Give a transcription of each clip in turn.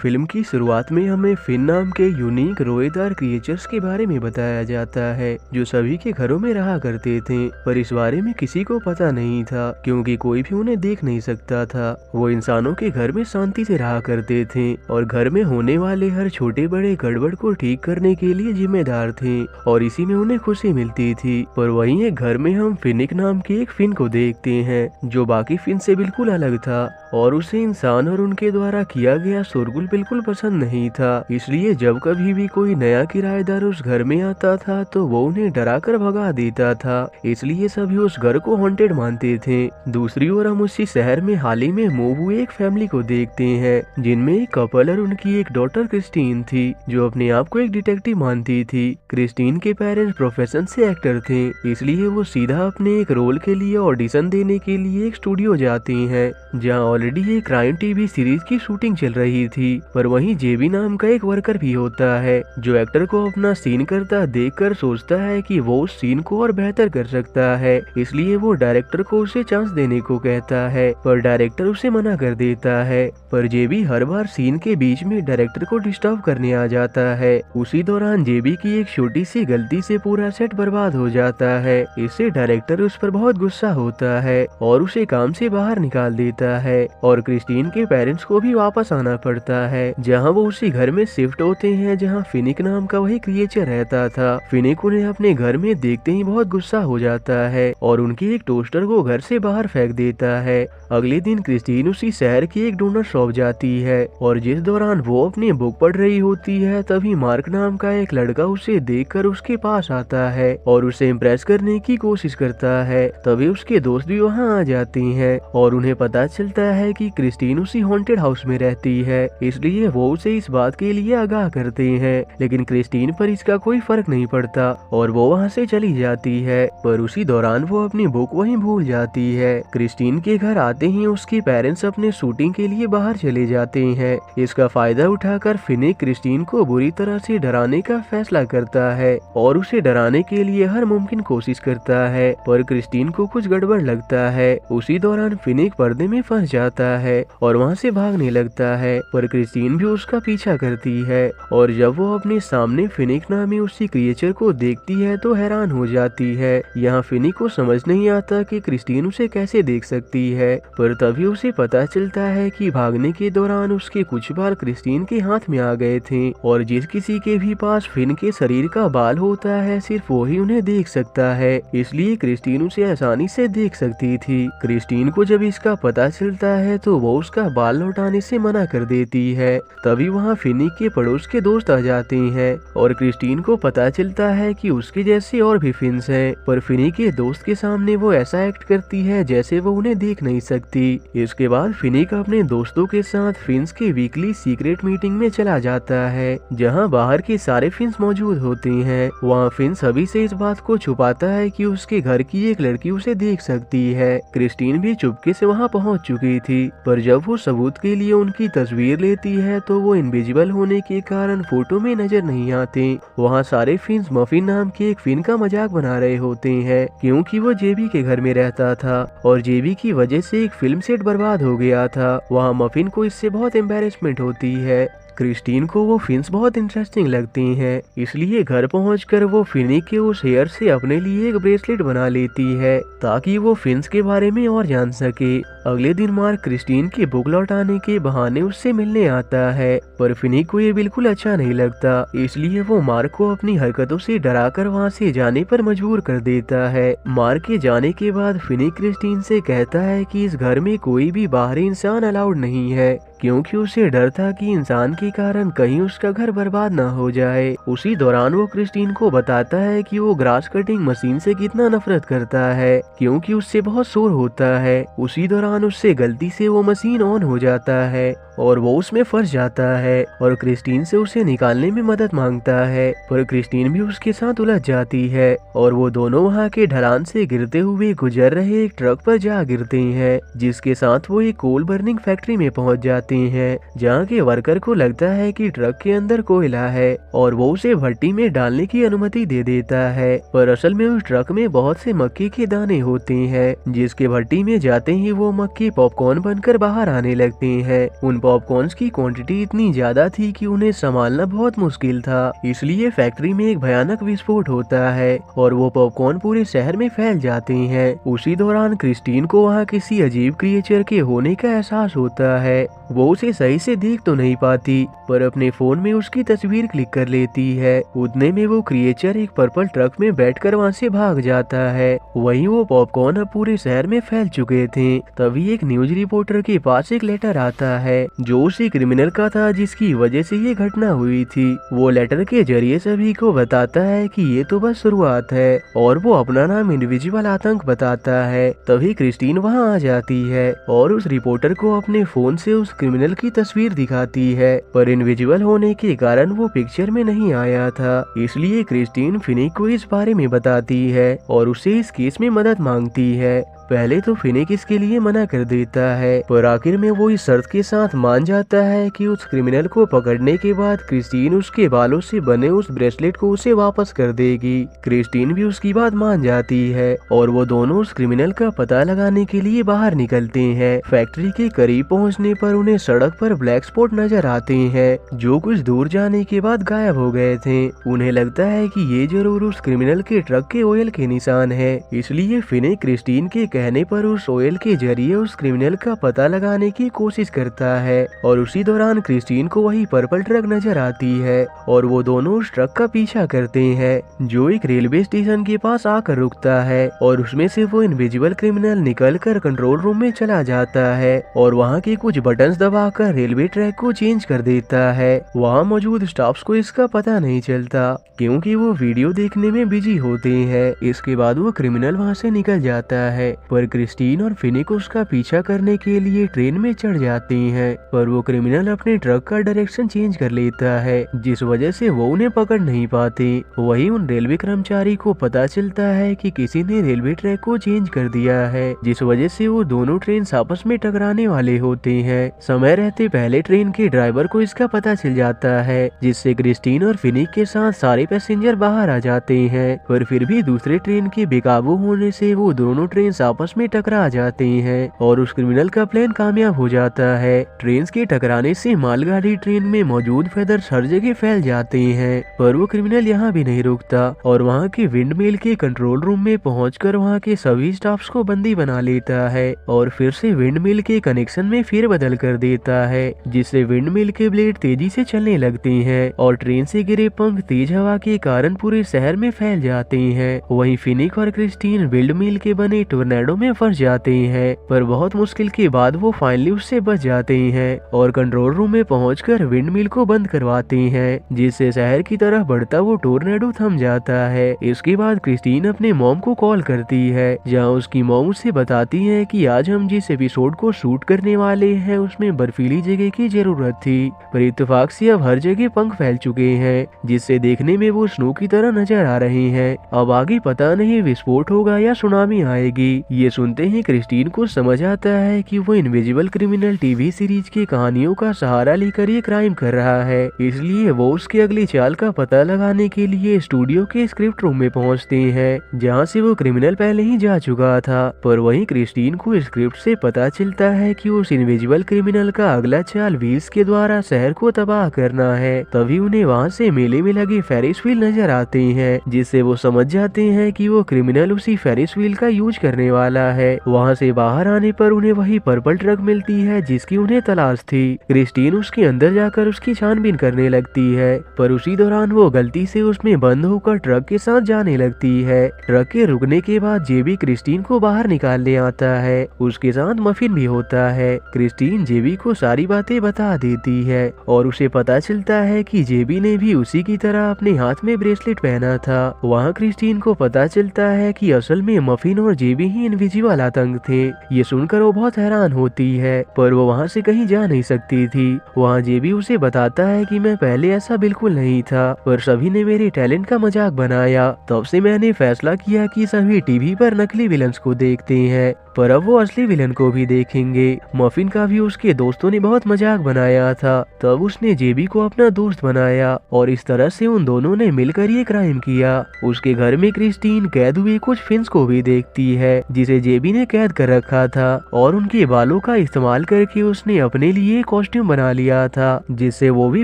Film की शुरुआत में हमें फिन नाम के यूनिक रोएदार क्रिएचर्स के बारे में बताया जाता है जो सभी के घरों में रहा करते थे, पर इस बारे में किसी को पता नहीं था क्योंकि कोई भी उन्हें देख नहीं सकता था। वो इंसानों के घर में शांति से रहा करते थे और घर में होने वाले हर छोटे बड़े गड़बड़ को ठीक करने के लिए जिम्मेदार थे और इसी में उन्हें खुशी मिलती थी। पर वहीं एक घर में हम फिनिक नाम के एक फिन को देखते हैं जो बाकी फिन से बिल्कुल अलग था और उसे इंसान और उनके द्वारा किया गया शोरगुल बिल्कुल पसंद नहीं था। इसलिए जब कभी भी कोई नया किराएदार उस घर में आता था तो वो उन्हें डरा कर भगा देता था, इसलिए सभी उस घर को हॉन्टेड मानते थे। दूसरी ओर हम उसी शहर में हाल ही में मूव हुए एक फैमिली को देखते हैं जिनमें एक कपल और उनकी एक डॉटर क्रिस्टीन थी जो अपने आप को एक डिटेक्टिव मानती थी। क्रिस्टीन के पेरेंट्स प्रोफेशन से एक्टर थे, इसलिए वो सीधा अपने एक रोल के लिए ऑडिशन देने के लिए एक स्टूडियो जाती हैं जहां ऑलरेडी एक क्राइम टीवी सीरीज की शूटिंग चल रही थी। पर वहीं जेबी नाम का एक वर्कर भी होता है जो एक्टर को अपना सीन करता देखकर सोचता है कि वो उस सीन को और बेहतर कर सकता है, इसलिए वो डायरेक्टर को उसे चांस देने को कहता है, पर डायरेक्टर उसे मना कर देता है। पर जेबी हर बार सीन के बीच में डायरेक्टर को डिस्टर्ब करने आ जाता है। उसी दौरान जेबी की एक छोटी सी गलती से पूरा सेट बर्बाद हो जाता है। इससे डायरेक्टर उस पर बहुत गुस्सा होता है और उसे काम से बाहर निकाल देता है और क्रिस्टीन के पेरेंट्स को भी वापस आना पड़ता है जहां वो उसी घर में शिफ्ट होते हैं जहां फिनिक नाम का वही क्रिएचर रहता था। फिनिक उन्हें अपने घर में देखते ही बहुत गुस्सा हो जाता है और उनके एक टोस्टर को घर से बाहर फेंक देता है। अगले दिन क्रिस्टीन उसी शहर की एक डोनर शॉप जाती है और जिस दौरान वो अपनी बुक पढ़ रही होती है तभी मार्क नाम का एक लड़का उसे देखकर उसके पास आता है और उसे इम्प्रेस करने की कोशिश करता है। तभी उसके दोस्त भी वहाँ आ जाते हैं और उन्हें पता चलता है कि क्रिस्टीन उसी हॉन्टेड हाउस में रहती है, इसलिए वो उसे इस बात के लिए आगाह करते हैं। लेकिन क्रिस्टीन पर इसका कोई फर्क नहीं पड़ता और वो वहाँ से चली जाती है। पर उसी दौरान वो अपनी बुक वहीं भूल जाती है। क्रिस्टीन के घर आते ही उसके पेरेंट्स अपने शूटिंग के लिए बाहर चले जाते हैं। इसका फायदा उठाकर फिनिक क्रिस्टीन को बुरी तरह से डराने का फैसला करता है और उसे डराने के लिए हर मुमकिन कोशिश करता है, पर क्रिस्टीन को कुछ गड़बड़ लगता है। उसी दौरान फिनिक पर्दे में फंस जाता है और वहाँ से भागने लगता है, पर क्रिस्टीन भी उसका पीछा करती है और जब वो अपने सामने फिनिक नामी उसी क्रिएचर को देखती है तो हैरान हो जाती है। यहाँ फिनिक को समझ नहीं आता कि क्रिस्टीन उसे कैसे देख सकती है, पर तभी उसे पता चलता है कि भागने के दौरान उसके कुछ बाल क्रिस्टीन के हाथ में आ गए थे और जिस किसी के भी पास फिन के शरीर का बाल होता है सिर्फ वो ही उन्हें देख सकता है, इसलिए क्रिस्टीन उसे आसानी से देख सकती थी। क्रिस्टीन को जब इसका पता चलता है तो वो उसका बाल लौटाने से मना कर देती है। तभी वहाँ फिनिक के पड़ोस के दोस्त आ जाते हैं और क्रिस्टीन को पता चलता है कि उसके जैसे और भी फिन्स हैं, पर फिनिक के दोस्त के सामने वो ऐसा एक्ट करती है जैसे वो उन्हें देख नहीं सकती। इसके बाद फिनिक अपने दोस्तों के साथ फिन्स के वीकली सीक्रेट मीटिंग में चला जाता है जहां बाहर के सारे फिन्स मौजूद होते हैं। वहां फिन्स सभी से इस बात को छुपाता है कि उसके घर की एक लड़की उसे देख सकती है। क्रिस्टीन भी चुपके से वहां पहुंच चुकी थी, पर जब वो सबूत के लिए उनकी तस्वीर लेती है तो वो इनविजिबल होने के कारण फोटो में नजर नहीं आते। वहाँ सारे फिन्स मफिन नाम के एक फिन का मजाक बना रहे होते हैं क्योंकि वो जेबी के घर में रहता था और जेबी की वजह से एक फिल्म सेट बर्बाद हो गया था। वहाँ मफिन को इससे बहुत एम्बैरेसमेंट होती है। क्रिस्टीन को वो फिन्स बहुत इंटरेस्टिंग लगती हैं, इसलिए घर पहुंचकर वो फिनिक के उस हेयर से अपने लिए एक ब्रेसलेट बना लेती है ताकि वो फिन्स के बारे में और जान सके। अगले दिन मार्क क्रिस्टीन की बुक लौटाने के बहाने उससे मिलने आता है, पर फिनिक को ये बिल्कुल अच्छा नहीं लगता, इसलिए वो मार्क को अपनी हरकतों से डराकर वहाँ से जाने पर मजबूर कर देता है। मार्क के जाने के बाद फिनिक क्रिस्टीन से कहता है कि इस घर में कोई भी बाहरी इंसान अलाउड नहीं है क्योंकि उसे डर था कि इंसान के कारण कहीं उसका घर बर्बाद ना हो जाए। उसी दौरान वो क्रिस्टीन को बताता है कि वो ग्रास कटिंग मशीन से कितना नफरत करता है क्योंकि उससे बहुत शोर होता है। उसी दौरान उससे गलती से वो मशीन ऑन हो जाता है और वो उसमें फंस जाता है और क्रिस्टीन से उसे निकालने में मदद मांगता है, पर क्रिस्टीन भी उसके साथ उलझ जाती है और वो दोनों वहाँ के ढलान से गिरते हुए गुजर रहे एक ट्रक पर जा गिरते हैं, जिसके साथ वो एक कोल बर्निंग फैक्ट्री में पहुँच जाते हैं जहाँ के वर्कर को लगता है कि ट्रक के अंदर कोयला है और वो उसे भट्टी में डालने की अनुमति दे देता है, पर असल में उस ट्रक में बहुत से मक्के के दाने होते हैं जिसके भट्टी में जाते ही वो मक्के पॉपकॉर्न बनकर बाहर आने लगते हैं। उन पॉपकॉर्न्स की क्वांटिटी इतनी ज्यादा थी कि उन्हें संभालना बहुत मुश्किल था। इसलिए फैक्ट्री में एक भयानक विस्फोट होता है और वो पॉपकॉर्न पूरे शहर में फैल जाते हैं। उसी दौरान क्रिस्टीन को वहाँ किसी अजीब क्रिएचर के होने का एहसास होता है। वो उसे सही से देख तो नहीं पाती, पर अपने फोन में उसकी तस्वीर क्लिक कर लेती है। उतने में वो क्रिएचर एक पर्पल ट्रक में बैठकर वहाँ से भाग जाता है। वहीं वो पॉपकॉर्न अब पूरे शहर में फैल चुके थे। तभी एक न्यूज रिपोर्टर के पास एक लेटर आता है जो उसी क्रिमिनल का था जिसकी वजह से ये घटना हुई थी। वो लेटर के जरिए सभी को बताता है कि ये तो बस शुरुआत है और वो अपना नाम इनविजिबल आतंक बताता है। तभी क्रिस्टीन वहाँ आ जाती है और उस रिपोर्टर को अपने फोन से उस क्रिमिनल की तस्वीर दिखाती है, पर इनविजिबल होने के कारण वो पिक्चर में नहीं आया था। इसलिए क्रिस्टीन फिनिक को इस बारे में बताती है और उसे इस केस में मदद मांगती है। पहले तो फिनिक इसके लिए मना कर देता है, पर आखिर में वो इस शर्त के साथ मान जाता है कि उस क्रिमिनल को पकड़ने के बाद क्रिस्टीन उसके बालों से बने उस ब्रेसलेट को उसे वापस कर देगी। क्रिस्टीन भी उसकी बात मान जाती है और वो दोनों उस क्रिमिनल का पता लगाने के लिए बाहर निकलते हैं। फैक्ट्री के करीब पहुंचने पर उन्हें सड़क पर ब्लैक स्पॉट नजर आते हैं जो कुछ दूर जाने के बाद गायब हो गए थे। उन्हें लगता है कि ये जरूर उस क्रिमिनल के ट्रक के ऑयल के निशान है। इसलिए फिनिक क्रिस्टीन के कहने पर उस ऑयल के जरिए उस क्रिमिनल का पता लगाने की कोशिश करता है और उसी दौरान क्रिस्टीन को वही पर्पल ट्रक नजर आती है और वो दोनों उस ट्रक का पीछा करते हैं जो एक रेलवे स्टेशन के पास आकर रुकता है और उसमें से वो इनविजिबल क्रिमिनल निकलकर कंट्रोल रूम में चला जाता है और वहाँ के कुछ बटन्स दबाकर रेलवे ट्रैक को चेंज कर देता है। वहाँ मौजूद स्टाफ्स को इसका पता नहीं चलता क्योंकि वो वीडियो देखने में बिजी होते हैं। इसके बाद वो क्रिमिनल वहाँ से निकल जाता है, पर क्रिस्टीन और फिनिक उसका पीछा करने के लिए ट्रेन में चढ़ जाते हैं, पर वो क्रिमिनल अपने ट्रक का डायरेक्शन चेंज कर लेता है जिस वजह से वो उन्हें पकड़ नहीं पाते। वहीं उन रेलवे कर्मचारी को पता चलता है कि किसी ने रेलवे ट्रैक को चेंज कर दिया है जिस वजह से वो दोनों ट्रेन आपस में टकराने वाले होते हैं। समय रहते पहले ट्रेन के ड्राइवर को इसका पता चल जाता है जिससे क्रिस्टीन और फिनिक के साथ सारे पैसेंजर बाहर आ जाते हैं, पर फिर भी दूसरे ट्रेन के बेकाबू होने से वो दोनों ट्रेन आपस में टकरा जाते हैं और उस क्रिमिनल का प्लान कामयाब हो जाता है। ट्रेन के टकराने से मालगाड़ी ट्रेन में मौजूद फेदर्स हर जगह फैल जाते हैं, पर वो क्रिमिनल यहाँ भी नहीं रुकता और वहाँ के विंडमिल के कंट्रोल रूम में पहुंचकर वहाँ के सभी स्टाफ्स को बंदी बना लेता है और फिर से विंडमिल के कनेक्शन में फेरबदल कर देता है जिससे विंडमिल के ब्लेड तेजी से चलने लगते हैं और ट्रेन से गिरे पंख तेज हवा के कारण पूरे शहर में फैल जाते हैं। वहीं फिनिक और क्रिस्टीन विंडमिल के बने टोर्नेडो में फंस जाते हैं, पर बहुत मुश्किल के बाद वो फाइनली उससे बच जाते हैं और कंट्रोल रूम में पहुंचकर विंडमिल को बंद करवाते हैं जिससे शहर की तरफ बढ़ता वो टोर्नेडो थम जाता है। इसके बाद क्रिस्टीन अपने मॉम को कॉल करती है जहाँ उसकी मॉम उसे बताती है कि आज हम जिस एपिसोड को शूट करने वाले हैं उसमें बर्फीली जगह की जरूरत थी, पर इत्तेफाक से अब हर जगह पंख फैल चुके हैं जिससे देखने में वो स्नो की तरह नजर आ रहे हैं। अब आगे पता नहीं विस्फोट होगा या सुनामी आएगी। ये सुनते ही क्रिस्टीन को समझ आता है कि वो इनविजिबल क्रिमिनल टीवी सीरीज की कहानियों का सहारा लेकर ये क्राइम कर रहा है, इसलिए वो उसके अगली चाल का पता लगाने के लिए स्टूडियो के स्क्रिप्ट रूम में पहुंचते हैं जहां से वो क्रिमिनल पहले ही जा चुका था। पर वहीं क्रिस्टीन को स्क्रिप्ट से पता चलता है कि उस इनविजिबल क्रिमिनल का अगला चाल व्हील्स के द्वारा शहर को तबाह करना है। तभी उन्हें वहाँ से मेले में लगे फेरिस व्हील नजर आते हैं जिससे वो समझ जाते हैं कि वो क्रिमिनल उसी फेरिस व्हील का यूज करने वाला है। वहाँ से बाहर आने पर उन्हें वही पर्पल ट्रक मिलती है जिसकी उन्हें तलाश थी। क्रिस्टीन उसके अंदर जाकर उसकी छानबीन करने लगती है, पर उसी दौरान वो गलती से उसमें बंद होकर ट्रक के साथ जाने लगती है। ट्रक के रुकने के बाद जेबी क्रिस्टीन को बाहर निकालने आता है, उसके साथ मफिन भी होता है। क्रिस्टीन जेबी को सारी बातें बता देती है और उसे पता चलता है कि जेबी ने भी उसी की तरह अपने हाथ में ब्रेसलेट पहना था। वहाँ क्रिस्टीन को पता चलता है कि असल में मफिन और जेबी ही इनविजिबल आतंक थे। ये सुनकर वो बहुत हैरान होती है, पर वो वहाँ से कहीं जा नहीं सकती थी। वहाँ जेबी उसे बताता है कि मैं पहले ऐसा बिल्कुल नहीं था, पर सभी ने मेरे टैलेंट का मजाक बनाया। तब से मैंने फैसला किया कि सभी टीवी पर नकली विलन्स को देखते हैं, पर अब वो असली विलन को भी देखेंगे। मफिन का भी उसके दोस्तों ने बहुत मजाक बनाया था, तब उसने जेबी को अपना दोस्त बनाया और इस तरह से उन दोनों ने मिलकर ये क्राइम किया। उसके घर में क्रिस्टीन कैद हुए कुछ फिन्स को भी देखती है जिस जिसे जेबी ने कैद कर रखा था और उनके बालों का इस्तेमाल करके उसने अपने लिए कॉस्ट्यूम बना लिया था जिससे वो भी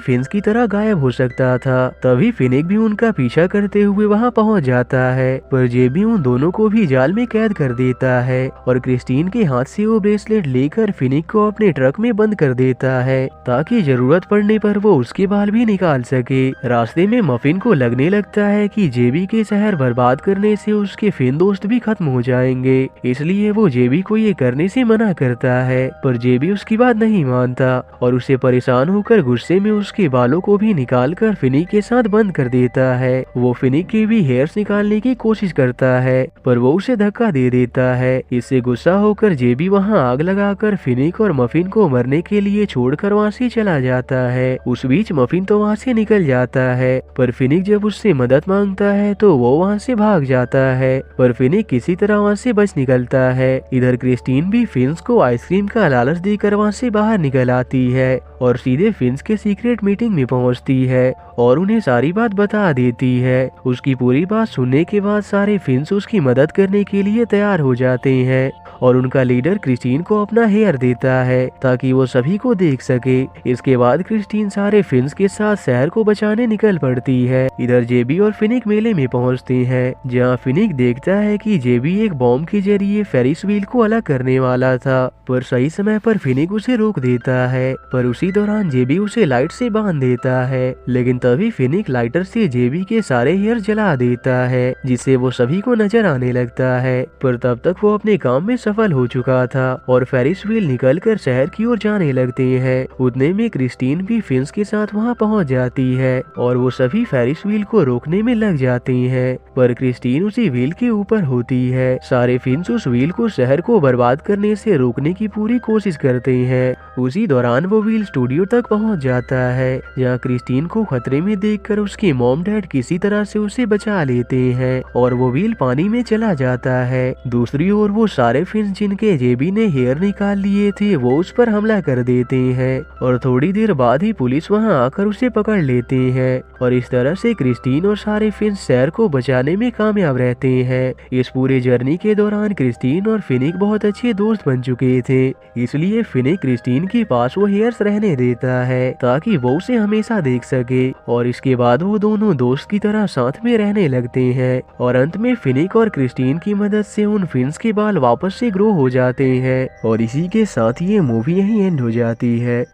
फिन्स की तरह गायब हो सकता था। तभी फिनिक भी उनका पीछा करते हुए वहाँ पहुँच जाता है, पर जेबी उन दोनों को भी जाल में कैद कर देता है और क्रिस्टीन के हाथ से वो ब्रेसलेट लेकर फिनिक को अपने ट्रक में बंद कर देता है ताकि जरूरत पड़ने पर वो उसके बाल भी निकाल सके। रास्ते में मफिन को लगने लगता है कि जेबी के शहर बर्बाद करने से उसके फिन दोस्त भी खत्म हो जाएंगे, इसलिए वो जेबी को ये करने से मना करता है, पर जेबी उसकी बात नहीं मानता और उसे परेशान होकर गुस्से में उसके बालों को भी निकाल कर फिनिक के साथ बंद कर देता है। वो फिनिक के भी हेयर्स निकालने की कोशिश करता है, पर वो उसे धक्का दे देता है। इससे गुस्सा होकर जेबी वहाँ आग लगाकर फिनिक और मफिन को मरने के लिए छोड़कर वहाँ से चला जाता है। उस बीच मफिन तो वहाँ से निकल जाता है, पर फिनिक जब उससे मदद मांगता है तो वो वहाँ से भाग जाता है, पर फिनिक किसी तरह वहाँ से बच निकलता है। इधर क्रिस्टीन भी फिन्स को आइसक्रीम का लालच देकर वहाँ से बाहर निकल आती है और सीधे फिन्स के सीक्रेट मीटिंग में पहुँचती है और उन्हें सारी बात बता देती है। उसकी पूरी बात सुनने के बाद सारे फिन्स उसकी मदद करने के लिए तैयार हो जाते हैं और उनका लीडर क्रिस्टीन को अपना हेयर देता है ताकि वो सभी को देख सके। इसके बाद क्रिस्टीन सारे फिन्स के साथ शहर को बचाने निकल पड़ती है। इधर जेबी और फिनिक मेले में पहुंचते हैं, जहां फिनिक देखता है कि जेबी एक बॉम्ब के जरिए फेरिस व्हील को अलग करने वाला था, पर सही समय पर फिनिक उसे रोक देता है। पर उसी दौरान जेबी उसे लाइट से बांध देता है, लेकिन तभी फिनिक लाइटर से जेबी के सारे हेयर जला देता है जिससे वो सभी को नजर आने लगता है। पर तब तक वो अपने काम में सफल हो चुका था और फेरिस व्हील निकलकर शहर की ओर जाने लगते हैं। उतने में क्रिस्टीन भी फिन्स के साथ वहां पहुंच जाती है और वो सभी फेरिस व्हील को रोकने में लग जाते हैं, पर क्रिस्टीन उसी व्हील के ऊपर होती है। सारे फिन्स उस व्हील को शहर को बर्बाद करने से रोकने की पूरी कोशिश करते हैं। उसी दौरान वो व्हील स्टूडियो तक पहुंच जाता है, जहां क्रिस्टीन को खतरे में देखकर उसके मॉम डैड किसी तरह से उसे बचा लेते हैं और वो व्हील पानी में चला जाता है। दूसरी ओर वो सारे फिन्स जिनके जेबी ने हेयर निकाल लिए थे वो उस पर हमला कर देते हैं और थोड़ी देर बाद ही पुलिस वहां आकर उसे पकड़ लेते हैं और इस तरह से क्रिस्टीन और सारे फिन्स शहर को बचाने में कामयाब रहते हैं। इस पूरे जर्नी के दौरान क्रिस्टीन और फिनिक बहुत अच्छे दोस्त बन चुके थे, इसलिए फिनिक क्रिस्टीन के पास वो हेयर्स रहने देता है ताकि वो उसे हमेशा देख सके और इसके बाद वो दोनों दोस्त की तरह साथ में रहने लगते हैं और अंत में फिनिक और क्रिस्टीन की मदद से उन फिन्स के बाल वापस से ग्रो हो जाते हैं और इसी के साथ ये मूवी यहीं एंड हो जाती है।